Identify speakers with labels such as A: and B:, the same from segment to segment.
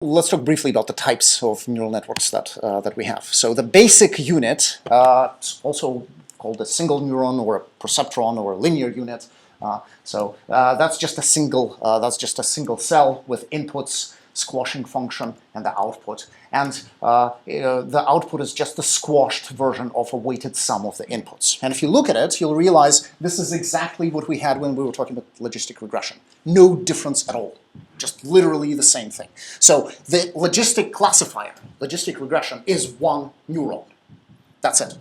A: Let's talk briefly about the types of neural networks that we have. So the basic unit, it's also called a single neuron or a perceptron or a linear unit. That's just a single cell with inputs, squashing function, and the output. And the output is just the squashed version of a weighted sum of the inputs. And if you look at it, you'll realize this is exactly what we had when we were talking about logistic regression. No difference at all. Just literally the same thing. So the logistic classifier, logistic regression, is one neuron. That's it.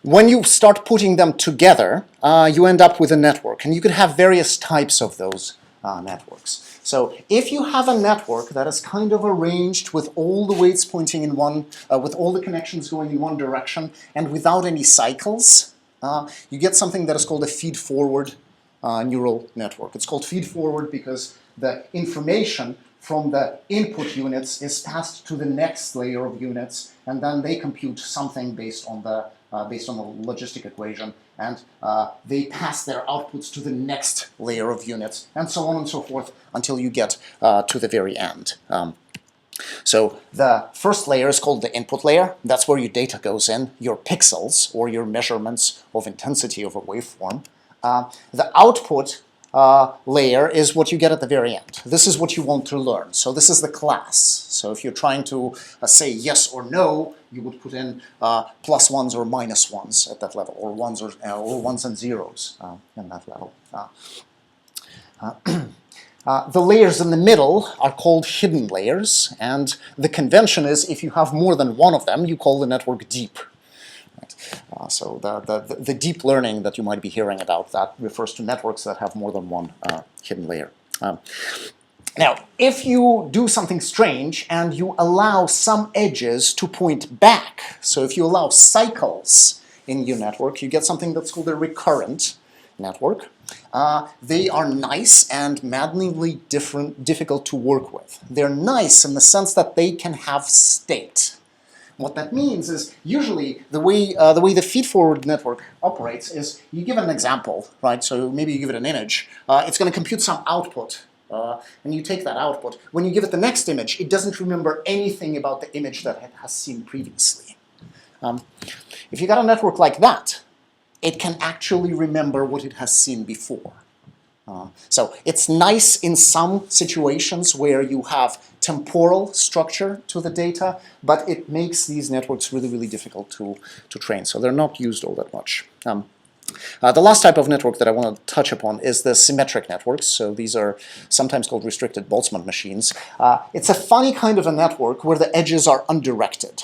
A: When you start putting them together, you end up with a network. And you could have various types of those networks. So if you have a network that is kind of arranged with all the weights pointing in one, with all the connections going in one direction, and without any cycles, you get something that is called a feed-forward neural network. It's called feed-forward because the information from the input units is passed to the next layer of units, and then they compute something based on the logistic equation, and they pass their outputs to the next layer of units, and so on and so forth until you get to the very end. So the first layer is called the input layer. That's where your data goes in, your pixels or your measurements of intensity of a waveform. The output layer is what you get at the very end. This is what you want to learn. So this is the class. So if you're trying to say yes or no, you would put in plus ones or minus ones at that level, or ones and zeros in that level. The layers in the middle are called hidden layers, and the convention is if you have more than one of them, you call the network deep. So the deep learning that you might be hearing about, that refers to networks that have more than one hidden layer. Now, if you do something strange and you allow some edges to point back, so if you allow cycles in your network, you get something that's called a recurrent network. They are nice and maddeningly difficult to work with. They're nice in the sense that they can have state. What that means is usually the way the feed-forward network operates is you give it an example, right? So maybe you give it an image. It's going to compute some output, and you take that output. When you give it the next image, it doesn't remember anything about the image that it has seen previously. If you got a network like that, it can actually remember what it has seen before. So it's nice in some situations where you have temporal structure to the data, but it makes these networks really, really difficult to train. So they're not used all that much. The last type of network that I want to touch upon is the symmetric networks. So these are sometimes called restricted Boltzmann machines. It's a funny kind of a network where the edges are undirected,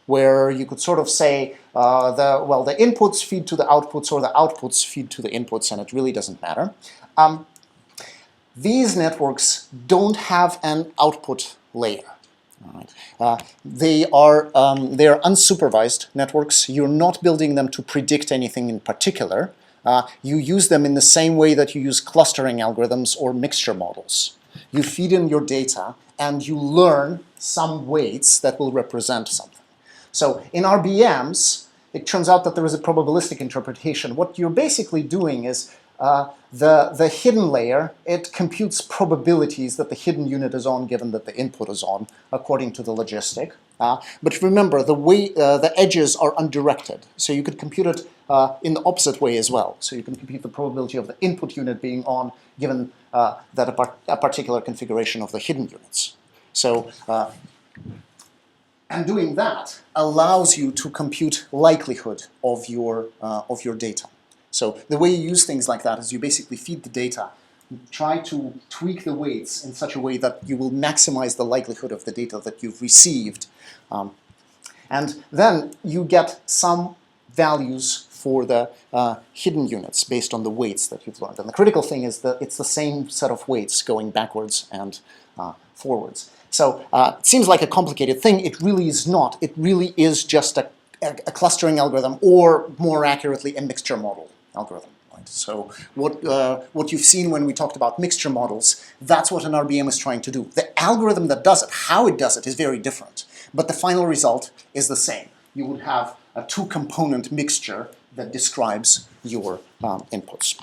A: where you could sort of say, the inputs feed to the outputs or the outputs feed to the inputs, and it really doesn't matter. These networks don't have an output layer. They are unsupervised networks. You're not building them to predict anything in particular. You use them in the same way that you use clustering algorithms or mixture models. You feed in your data and you learn some weights that will represent something. So in RBMs, it turns out that there is a probabilistic interpretation. What you're basically doing is the hidden layer, it computes probabilities that the hidden unit is on given that the input is on, according to the logistic. But remember, the edges are undirected, so you could compute it in the opposite way as well. So you can compute the probability of the input unit being on given that a particular configuration of the hidden units. So, and doing that allows you to compute likelihood of your data. So the way you use things like that is you basically feed the data, try to tweak the weights in such a way that you will maximize the likelihood of the data that you've received. And then you get some values for the hidden units based on the weights that you've learned. And the critical thing is that it's the same set of weights going backwards and forwards. So it seems like a complicated thing. It really is not. It really is just a clustering algorithm, or more accurately, a mixture model algorithm. Right? So what you've seen when we talked about mixture models, that's what an RBM is trying to do. The algorithm that does it, how it does it, is very different. But the final result is the same. You would have a two-component mixture that describes your inputs.